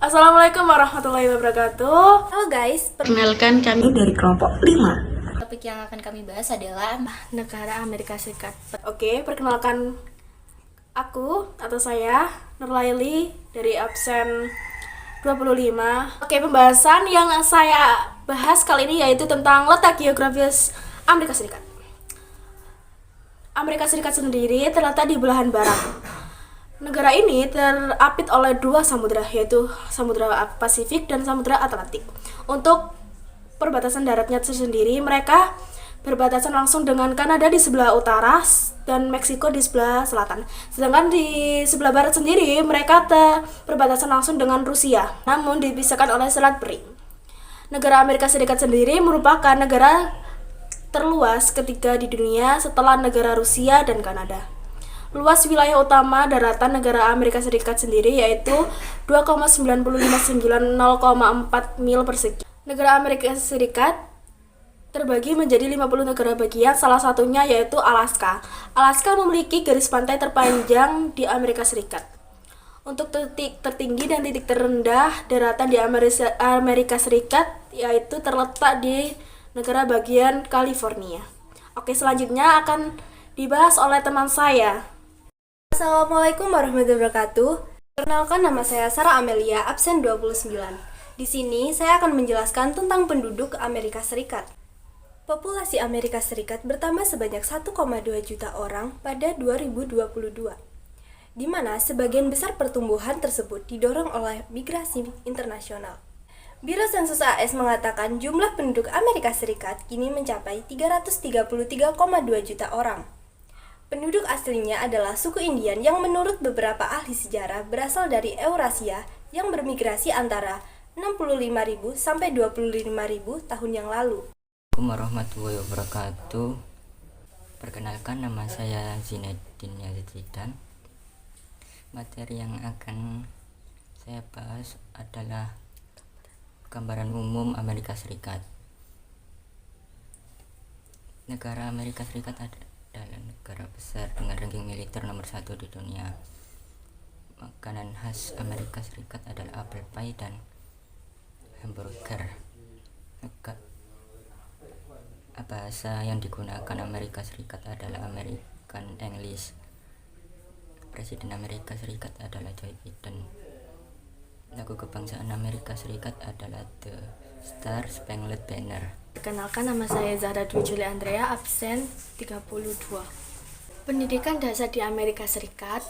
Assalamualaikum warahmatullahi wabarakatuh. Halo guys, Perkenalkan kami dari kelompok 5 topik yang akan kami bahas adalah negara Amerika Serikat. Oke, perkenalkan aku atau saya Nurlaili dari absen 25. Oke, pembahasan yang saya bahas kali ini yaitu tentang letak geografis Amerika Serikat. Amerika Serikat sendiri terletak di belahan barat. Negara ini terapit oleh dua samudera, yaitu Samudra Pasifik dan Samudra Atlantik. Untuk perbatasan daratnya sendiri, mereka berbatasan langsung dengan Kanada di sebelah utara dan Meksiko di sebelah selatan. Sedangkan di sebelah barat sendiri, mereka berbatasan langsung dengan Rusia, namun dipisahkan oleh Selat Bering. Negara Amerika Serikat sendiri merupakan negara terluas ketiga di dunia setelah negara Rusia dan Kanada. Luas wilayah utama daratan negara Amerika Serikat sendiri yaitu 2,95904 mil persegi. Negara Amerika Serikat terbagi menjadi 50 negara bagian, salah satunya yaitu Alaska. Alaska memiliki garis pantai terpanjang di Amerika Serikat. Untuk titik tertinggi dan titik terendah daratan di Amerika Serikat yaitu terletak di negara bagian California. Oke, selanjutnya akan dibahas oleh teman saya. Assalamualaikum warahmatullahi wabarakatuh. Perkenalkan, nama saya Sarah Amelia, absen 29. Di sini saya akan menjelaskan tentang penduduk Amerika Serikat. Populasi Amerika Serikat bertambah sebanyak 1,2 juta orang pada 2022, di mana sebagian besar pertumbuhan tersebut didorong oleh migrasi internasional. Biro Sensus AS mengatakan jumlah penduduk Amerika Serikat kini mencapai 333,2 juta orang. Penduduk aslinya adalah suku Indian yang menurut beberapa ahli sejarah berasal dari Eurasia yang bermigrasi antara 65.000 sampai 25.000 tahun yang lalu. Assalamualaikum warahmatullahi wabarakatuh. Perkenalkan, nama saya Zinedine Yazidan. Materi yang akan saya bahas adalah gambaran umum Amerika Serikat. Negara Amerika Serikat adalah negara besar dengan ranking militer nomor 1 di dunia. Makanan khas Amerika Serikat adalah apple pie dan hamburger. Bahasa yang digunakan Amerika Serikat adalah American English. Presiden Amerika Serikat adalah Joe Biden. Lagu kebangsaan Amerika Serikat adalah The Star Spangled Banner. Perkenalkan, nama saya Zahra Dwi Julia Andrea, absen 32. Pendidikan dasar di Amerika Serikat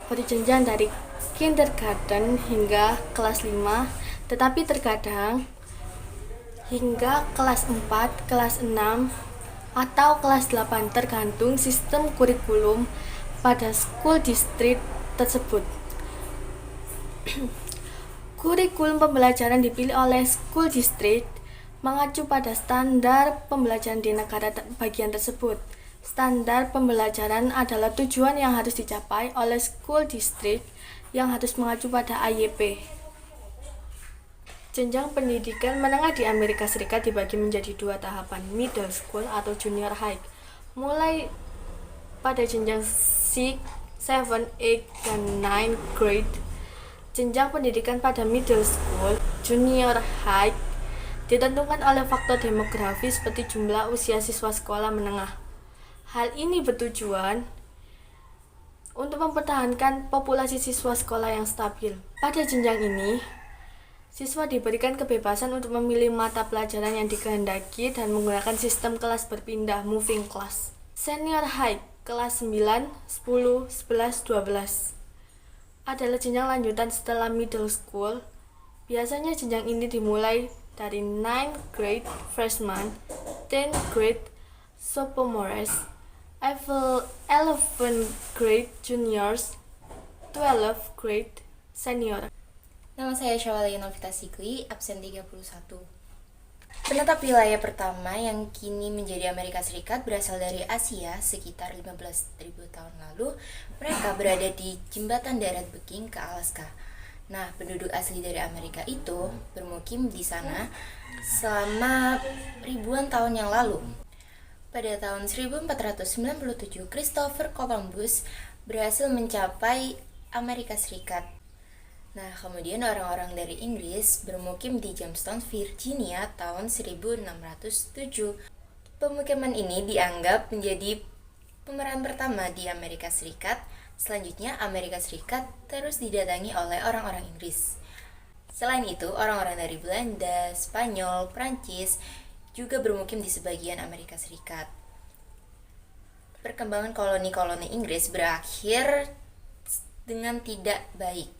berjenjang dari kindergarten hingga kelas 5, tetapi terkadang hingga kelas 4, kelas 6, atau kelas 8 tergantung sistem kurikulum pada school district tersebut. Kurikulum pembelajaran dipilih oleh school district mengacu pada standar pembelajaran di negara bagian tersebut. Standar pembelajaran adalah tujuan yang harus dicapai oleh school district yang harus mengacu pada AYP. Jenjang pendidikan menengah di Amerika Serikat dibagi menjadi dua tahapan, middle school atau junior high. Mulai pada jenjang 6, 7, 8, dan 9 grade. Jenjang pendidikan pada middle school, junior high ditentukan oleh faktor demografis seperti jumlah usia siswa sekolah menengah. Hal ini bertujuan untuk mempertahankan populasi siswa sekolah yang stabil. Pada jenjang ini, siswa diberikan kebebasan untuk memilih mata pelajaran yang dikehendaki dan menggunakan sistem kelas berpindah moving class. Senior high kelas 9, 10, 11, 12 adalah jenjang lanjutan setelah middle school. Biasanya jenjang ini dimulai dari 9 grade freshman, 10 grade sophomores, 11 grade juniors, 12 grade senior. Nama saya Syawali Novita Sikli, absen 31. Penetap wilayah pertama yang kini menjadi Amerika Serikat berasal dari Asia sekitar 15.000 tahun lalu. Mereka berada di jembatan darat Viking ke Alaska. Nah, penduduk asli dari Amerika itu bermukim di sana selama ribuan tahun yang lalu. Pada tahun 1497, Christopher Columbus berhasil mencapai Amerika Serikat. Nah, kemudian orang-orang dari Inggris bermukim di Jamestown, Virginia tahun 1607. Pemukiman ini dianggap menjadi pemeran pertama di Amerika Serikat. Selanjutnya, Amerika Serikat terus didatangi oleh orang-orang Inggris. Selain itu, orang-orang dari Belanda, Spanyol, Prancis juga bermukim di sebagian Amerika Serikat. Perkembangan koloni-koloni Inggris berakhir dengan tidak baik,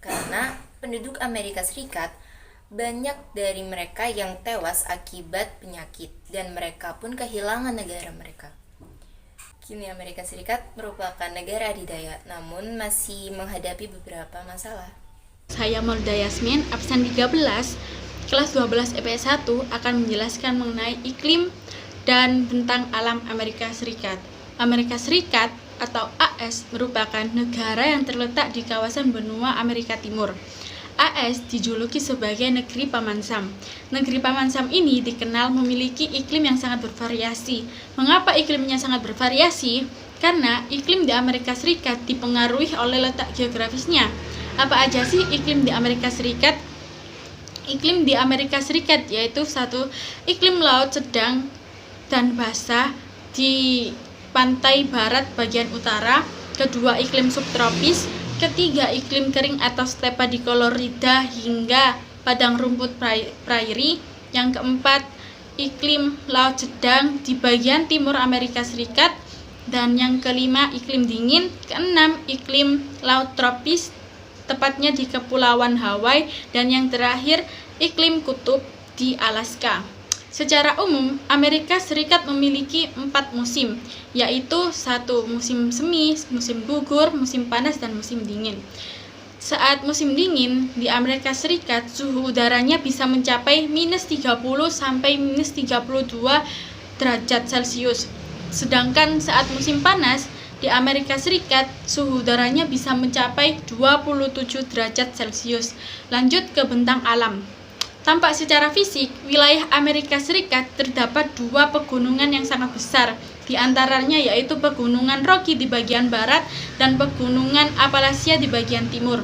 karena penduduk Amerika Serikat banyak dari mereka yang tewas akibat penyakit dan mereka pun kehilangan negara mereka. Kini Amerika Serikat merupakan negara adidaya namun masih menghadapi beberapa masalah. Saya Molda Yasmin, absen 13, kelas 12 IPS 1 akan menjelaskan mengenai iklim dan bentang alam Amerika Serikat. Amerika Serikat atau AS merupakan negara yang terletak di kawasan benua Amerika Timur. AS dijuluki sebagai negeri Paman Sam. Negeri Paman Sam ini dikenal memiliki iklim yang sangat bervariasi. Mengapa iklimnya sangat bervariasi? Karena iklim di Amerika Serikat dipengaruhi oleh letak geografisnya. Apa aja sih iklim di Amerika Serikat? Iklim di Amerika Serikat yaitu satu, iklim laut sedang dan basah di pantai barat bagian utara, kedua iklim subtropis, ketiga iklim kering atau stepa di Kolorida hingga padang rumput prairie, yang keempat iklim laut sedang di bagian timur Amerika Serikat, dan yang kelima iklim dingin, keenam iklim laut tropis tepatnya di Kepulauan Hawaii, dan yang terakhir iklim kutub di Alaska. Secara umum, Amerika Serikat memiliki 4 musim, yaitu 1 musim semi, musim gugur, musim panas, dan musim dingin. Saat musim dingin, di Amerika Serikat, suhu udaranya bisa mencapai minus 30 sampai minus 32 derajat Celcius. Sedangkan saat musim panas, di Amerika Serikat, suhu udaranya bisa mencapai 27 derajat Celcius. Lanjut ke bentang alam. Tampak secara fisik, wilayah Amerika Serikat terdapat 2 pegunungan yang sangat besar, di antaranya yaitu Pegunungan Rocky di bagian barat dan Pegunungan Appalachia di bagian timur.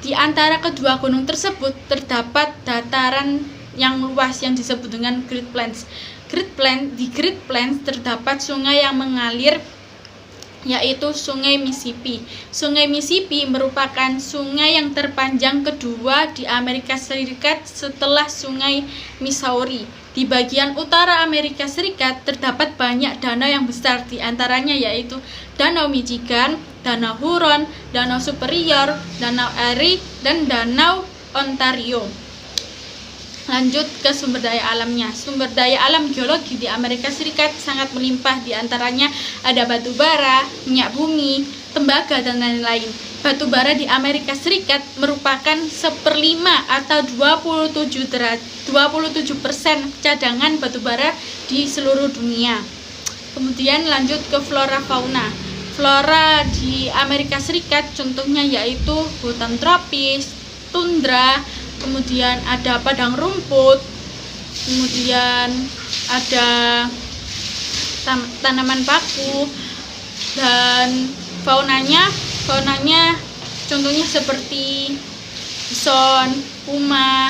Di antara kedua gunung tersebut terdapat dataran yang luas yang disebut dengan Great Plains. Di Great Plains terdapat sungai yang mengalir, yaitu Sungai Mississippi. Sungai Mississippi merupakan sungai yang terpanjang kedua di Amerika Serikat setelah Sungai Missouri. Di bagian utara Amerika Serikat terdapat banyak danau yang besar, di antaranya yaitu Danau Michigan, Danau Huron, Danau Superior, Danau Erie, dan Danau Ontario. Lanjut ke sumber daya alamnya. Sumber daya alam geologi di Amerika Serikat sangat melimpah, di antaranya ada batu bara, minyak bumi, tembaga, dan lain-lain. Batu bara di Amerika Serikat merupakan 1/5 atau 27% cadangan batu bara di seluruh dunia. Kemudian lanjut ke flora fauna. Flora di Amerika Serikat contohnya yaitu hutan tropis, tundra, kemudian ada padang rumput, kemudian ada tanaman paku, dan faunanya contohnya seperti bison, puma,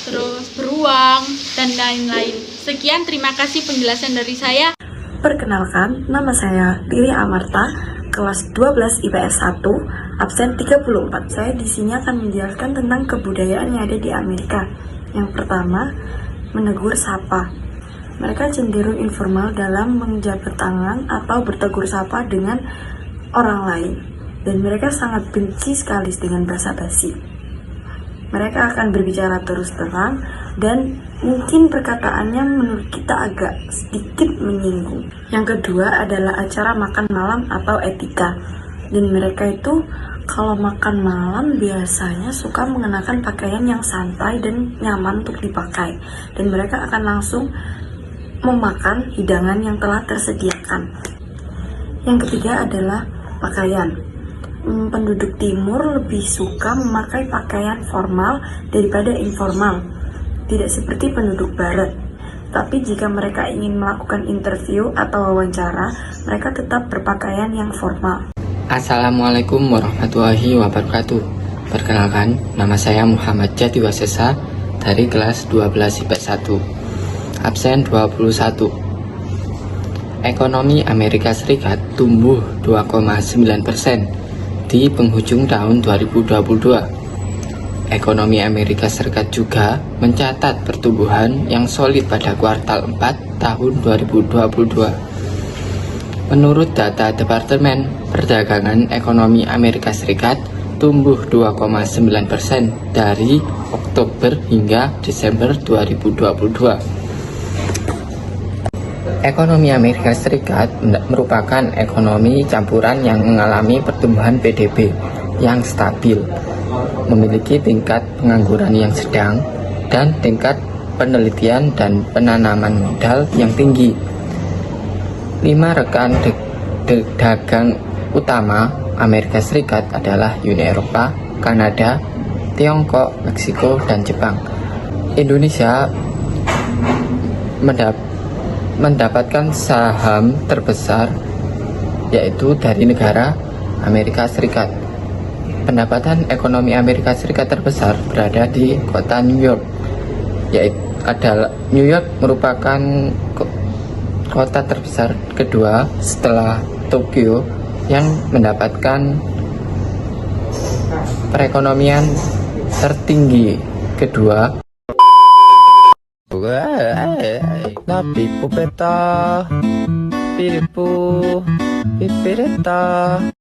terus beruang, dan lain-lain. Sekian, terima kasih penjelasan dari saya. Perkenalkan, nama saya Riri Amarta, kelas 12 IPS 1, absen 34. Saya di sini akan menjelaskan tentang kebudayaan yang ada di Amerika. Yang pertama, menegur sapa. Mereka cenderung informal dalam menjabat tangan atau bertegur sapa dengan orang lain, dan mereka sangat benci sekali dengan basa-basi. Mereka akan berbicara terus terang dan mungkin perkataannya menurut kita agak sedikit menyinggung. Yang kedua adalah acara makan malam atau etika. Dan mereka itu kalau makan malam biasanya suka mengenakan pakaian yang santai dan nyaman untuk dipakai. Dan mereka akan langsung memakan hidangan yang telah tersediakan. Yang ketiga adalah pakaian. Penduduk timur lebih suka memakai pakaian formal daripada informal, tidak seperti penduduk barat. Tapi jika mereka ingin melakukan interview atau wawancara, mereka tetap berpakaian yang formal. Assalamualaikum warahmatullahi wabarakatuh. Perkenalkan, nama saya Muhammad Jatiwasesa dari kelas 12 IPS 1, absen 21. Ekonomi Amerika Serikat tumbuh 2,9% di penghujung tahun 2022. Ekonomi Amerika Serikat juga mencatat pertumbuhan yang solid pada kuartal 4 tahun 2022. Menurut data Departemen Perdagangan Ekonomi Amerika Serikat, tumbuh 2,9% dari Oktober hingga Desember 2022. Ekonomi Amerika Serikat merupakan ekonomi campuran yang mengalami pertumbuhan PDB yang stabil, memiliki tingkat pengangguran yang sedang, dan tingkat penelitian dan penanaman modal yang tinggi. 5 rekan dagang utama Amerika Serikat adalah Uni Eropa, Kanada, Tiongkok, Meksiko, dan Jepang. Indonesia mendapatkan saham terbesar yaitu dari negara Amerika Serikat. Pendapatan ekonomi Amerika Serikat terbesar berada di kota New York, yaitu adalah New York merupakan kota terbesar kedua setelah Tokyo yang mendapatkan perekonomian tertinggi kedua. La pipopeta, piripu, pipireta.